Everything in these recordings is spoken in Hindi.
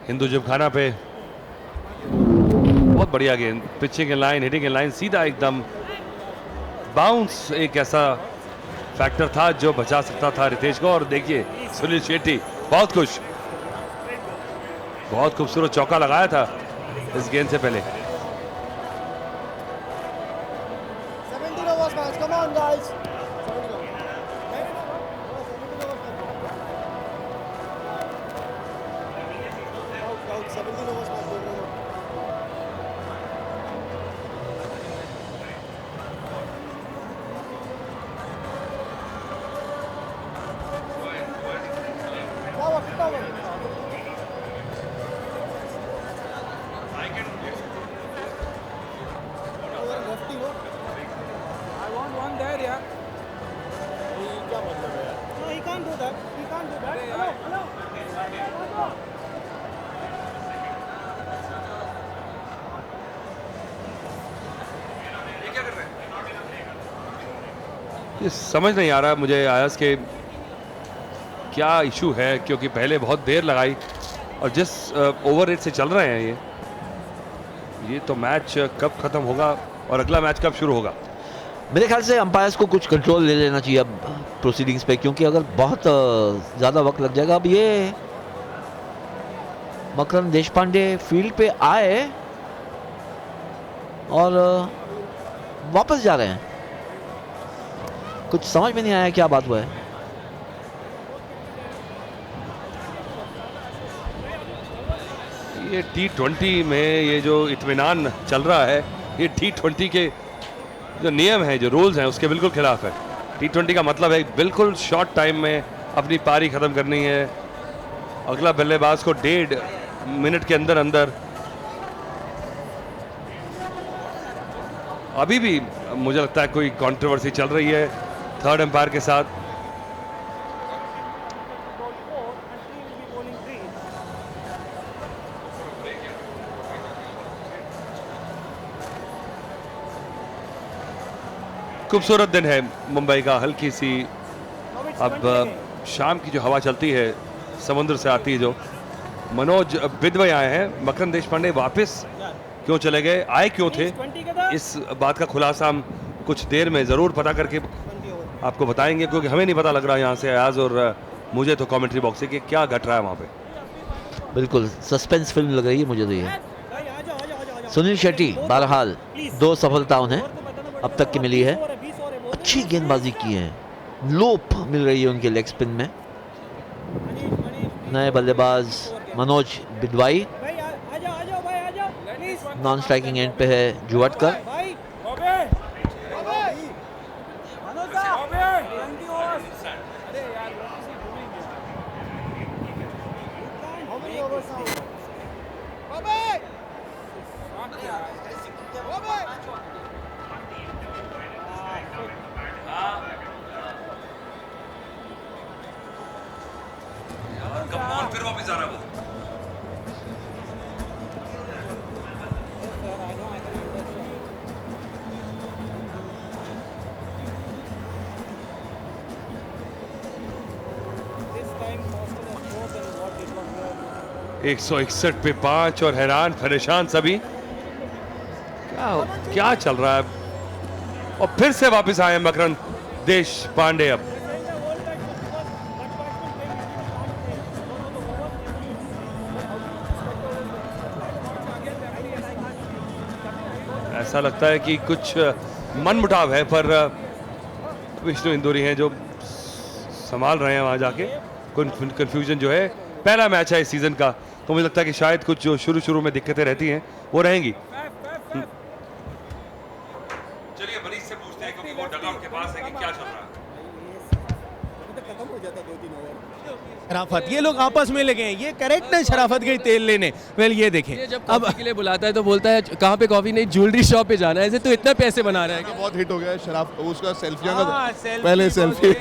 हिंदू जिमखाना पे बहुत बढ़िया गेंद, pitching in line, hitting in line, सीधा एकदम बाउंस एक ऐसा फैक्टर था जो बचा सकता था रितेश को। और देखिए सुनील शेट्टी बहुत खुश, बहुत खूबसूरत चौका लगाया था इस गेंद से पहले। ये समझ नहीं आ रहा मुझे आयस के क्या इशू है, क्योंकि पहले बहुत देर लगाई और जिस ओवर रेट से चल रहे हैं ये तो मैच कब खत्म होगा और अगला मैच कब शुरू होगा। मेरे ख्याल से अंपायर्स को कुछ कंट्रोल ले लेना चाहिए अब प्रोसीडिंग्स पे, क्योंकि अगर बहुत ज़्यादा वक्त लग जाएगा। अब ये मकरंद देशपांडे फील्ड पे आए और वापस जा रहे हैं, कुछ समझ में नहीं आया क्या बात हुआ है। ये T20 में ये जो इत्मीनान चल रहा है, ये T20 के जो नियम है, जो रूल्स हैं, उसके बिल्कुल खिलाफ है। T20 का मतलब है बिल्कुल शॉर्ट टाइम में अपनी पारी खत्म करनी है, अगला बल्लेबाज को 1.5 मिनट के अंदर अंदर। अभी भी मुझे लगता है कोई कंट्रोवर्सी चल रही है थर्ड एम्पायर के साथ। खूबसूरत दिन है मुंबई का, हल्की सी अब शाम की जो हवा चलती है समुद्र से आती है, जो मनोज बिदवई आए हैं। मकरंद देशपांडे वापस क्यों चले गए, आए क्यों थे, इस बात का खुलासा हम कुछ देर में ज़रूर पता करके आपको बताएंगे, क्योंकि हमें नहीं पता लग रहा यहाँ से अयाज और मुझे तो कमेंट्री बॉक्स से कि क्या घट रहा है वहाँ पे। बिल्कुल सस्पेंस फिल्म लग रही है मुझे तो ये। सुनील शेट्टी बहरहाल 2 सफलता उन्हें अब तक की मिली है, अच्छी गेंदबाजी की है, लोप मिल रही है उनके लेग स्पिन में। नए बल्लेबाज मनोज बिदवाई, नॉन स्ट्राइकिंग एंड पे है जुवटकर। फिर वापस आ रहा है वो। एक 161 पे 5 और हैरान परेशान सभी, क्या चल रहा है। और फिर से वापस आए मकरंद देशपांडे। अब ऐसा लगता है कि कुछ मनमुटाव है, पर विष्णु इंदौरी हैं जो संभाल रहे हैं वहां जाके। कंफ्यूजन जो है, पहला मैच है इस सीजन का, तो मुझे लगता है कि शायद कुछ जो शुरू में दिक्कतें रहती हैं वो रहेंगी। चलिए मनीष से पूछते हैं, क्योंकि वो डगआउट के पास है, कि क्या चल रहा है। शराफत, ये लोग आपस में लगे हैं, ये करेक्ट है, शराफत गई तेल लेने। वेल ये देखें, ये जब कॉफी के लिए बुलाता है तो बोलता है कहाँ पे कॉफी नहीं, ज्वेलरी शॉप पे जाना है। ऐसे तो इतना पैसे बना रहा है कि बहुत हिट हो गया है शराफ, उसका सेल्फियां का सेल्फी पहले सेल्फी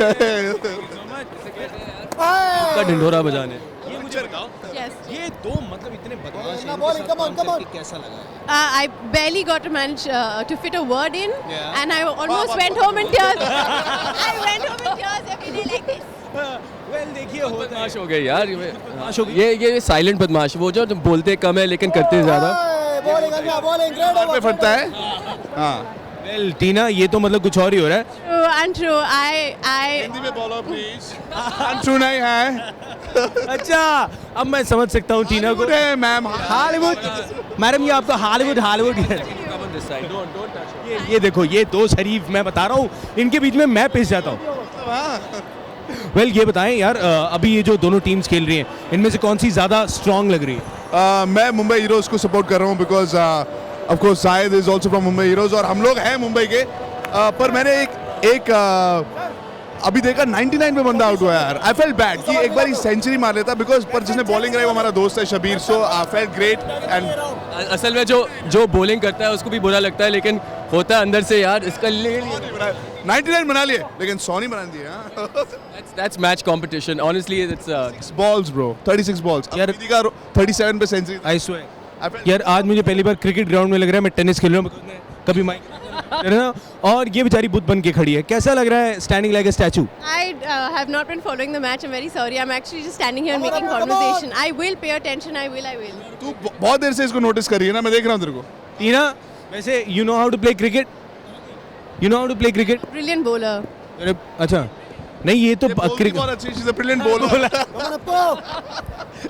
का ढिंढोरा बजाने। ये मुझे बताओ, ये दो मतलब इतने बदमाश हैं, कैसा लगा? I barely got to manage to fit a word in, and I almost went home in tears. I went home in tears every day like this. Well देखिए होता है। बदमाश हो गए यार बदमाश हो गए। ये साइलेंट बदमाश, वो जो बोलते कम है लेकिन करते ज्यादा। पैर पे फटता है। हाँ वेल टीना, ये तो मतलब कुछ और ही हो रहा है। True, untrue. I हिंदी में बोलो प्लीज। अनट्रू नहीं है। अच्छा, अब मैं समझ सकता हूँ टीना को। है मैम। हॉलीवुड मैडम, ये आपका हॉलीवुड ये देखो, ये दो शरीफ, मैं बता रहा हूँ, इनके बीच में मैं पिस जाता हूँ। वेल ये बताएं यार, अभी ये जो दोनों टीम्स खेल रही हैं, इनमें से कौन सी ज्यादा स्ट्रांग लग रही है? मैं मुंबई हीरोज को सपोर्ट कर रहा हूँ because of course Shahid is also from Mumbai heroes और हम लोग हैं मुंबई के। पर मैंने एक अभी देखा 99 पे बंदा आउट हुआ यार। आई फेल्ट बैड कि एक बार ही सेंचुरी मार लेता बिकॉज पर जिसने बॉलिंग कराई वो हमारा दोस्त है शबीर। सो आई फेल्ट ग्रेट एंड असल में जो बॉलिंग करता है उसको भी बुरा लगता है, लेकिन होता है अंदर से यार, इसका ले 99 बना लिए लेकिन 100 नहीं बना दिए। That's match competition, honestly it's 6 balls bro, 36 balls। यार- का 37 पे सेंचुरी। आई स्वेयर यार, आज मुझे पहली बार क्रिकेट ग्राउंड में लग रहा है मैं टेनिस खेल रहा हूँ, because मैं कभी माइक और ये बेचारी बुत बन के खड़ी है। कैसा लग रहा है standing like a statue? have not been following the match. I'm very sorry. I'm actually just standing here making conversation. I will pay attention. I will. तू बहुत देर से इसको नोटिस कर रही है ना, मैं देख रहा हूँ तेरे को। टीना, वैसे you know how to play cricket? You know how to play cricket? Brilliant bowler. अरे अच्छा, नहीं ये तो बोलती क्रिकेट बहुत अच्छी, she's a brilliant bowler।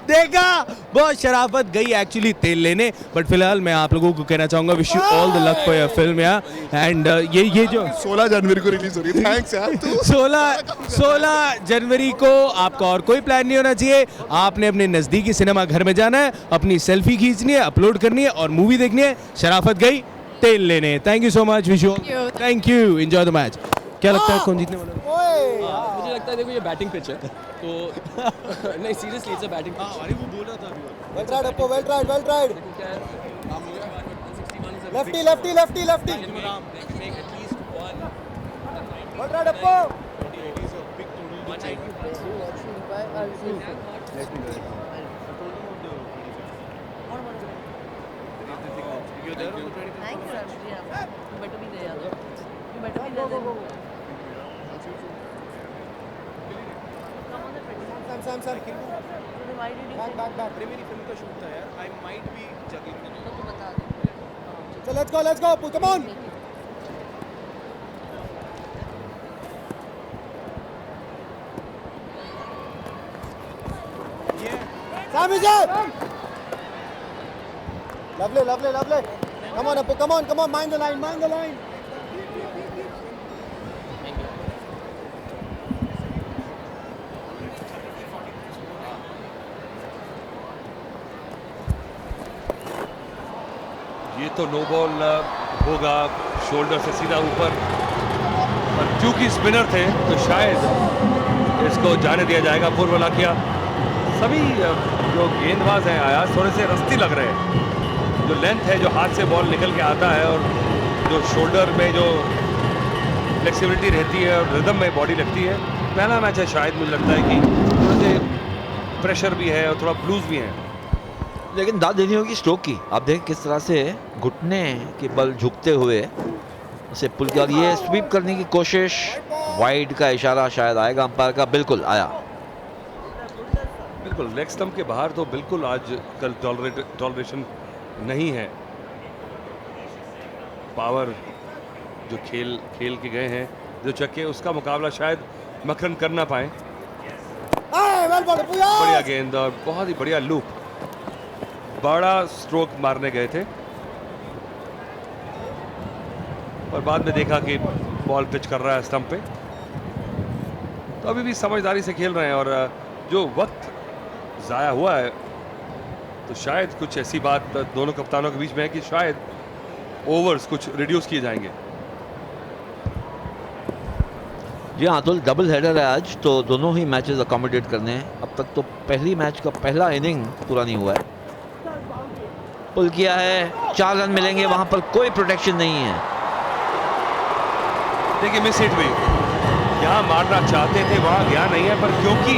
देखा, बहुत शराफत गई एक्चुअली तेल लेने। बट फिलहाल मैं आप लोगों को कहना चाहूंगा, wish you all the luck for your film यार। एंड ये जो 16 जनवरी को रिलीज हो रही है। थैंक्स यार तू। 16 जनवरी को आपका और कोई प्लान नहीं होना चाहिए। आपने अपने नज़दीकी सिनेमा घर में जाना है, अपनी सेल्फी खींचनी है, अपलोड करनी है और मूवी देखनी है। शराफत गई तेल लेने। Thank you so much, wish you thank you, enjoy the match. क्या लगता है कौन जीतने वाला है? मुझे लगता है देखो ये बैटिंग पिच है तो नहीं seriously it's a batting pitch. अरे वो बोल रहा था अभी। Well tried, Appo. Well tried. Well tried. Lefty, lefty, lefty, lefty. Well tried, Appo. Sam. Back. अरे मेरी फिल्म का शूट था यार, I might be jogging. So let's go, Appo. Come on. Sam is it. Lovely. Come on, Appo. Come on. Mind the line. ये तो नो बॉल होगा, शोल्डर से सीधा ऊपर, और क्योंकि स्पिनर थे तो शायद इसको जाने दिया जाएगा। पूर्वला किया। सभी जो गेंदबाज हैं आयाज थोड़े से रस्ती लग रहे हैं। जो लेंथ है, जो हाथ से बॉल निकल के आता है और जो शोल्डर में जो फ्लेक्सिबिलिटी रहती है और रिदम में बॉडी लगती है। पहला मैच है शायद, मुझे लगता है कि थोड़े से प्रेशर भी है और थोड़ा ब्लूज भी है। लेकिन दाद देनी होगी स्ट्रोक की। आप देखें किस तरह से घुटने के बल झुकते हुए उसे पुल किया। ये स्वीप करने की कोशिश, वाइड का इशारा शायद आएगा अंपायर का। बिल्कुल आया, बिल्कुल लेग स्टंप के बाहर तो बिल्कुल आज कल टॉलरेशन नहीं है। पावर जो खेल के गए हैं जो चक्के, उसका मुकाबला शायद मखरन कर ना पाए। Hey, well bowled, Appo. बढ़िया गेंद और बहुत ही बढ़िया लूप, बड़ा स्ट्रोक मारने गए थे और बाद में देखा कि बॉल पिच कर रहा है स्टंप पे। तो अभी भी समझदारी से खेल रहे हैं और जो वक्त ज़ाया हुआ है तो शायद कुछ ऐसी बात दोनों कप्तानों के बीच में है कि शायद ओवर्स कुछ रिड्यूस किए जाएंगे। जी हाँ, तो डबल हेडर है आज, तो दोनों ही मैचेस अकोमोडेट करने हैं। अब तक तो पहली मैच का पहला इनिंग पूरा नहीं हुआ है। पुल किया है, 4 रन मिलेंगे, वहां पर कोई प्रोटेक्शन नहीं है। देखिए मिस हिट हुई, यहाँ मारना चाहते थे वहाँ गया नहीं है, पर क्योंकि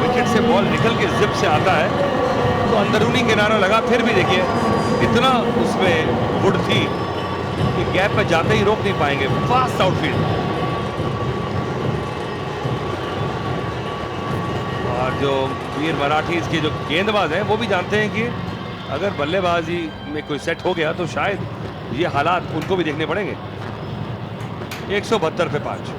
विकेट से बॉल निकल के जिप से आता है तो अंदरूनी किनारा लगा। फिर भी देखिए इतना उसमें वुड थी कि गैप पे जाते ही रोक नहीं पाएंगे। Fast outfield. और जो वीर मराठी इसके जो गेंदबाज हैं वो भी जानते हैं कि अगर बल्लेबाजी में कोई सेट हो गया तो शायद ये हालात उनको भी देखने पड़ेंगे। 172 पे 5।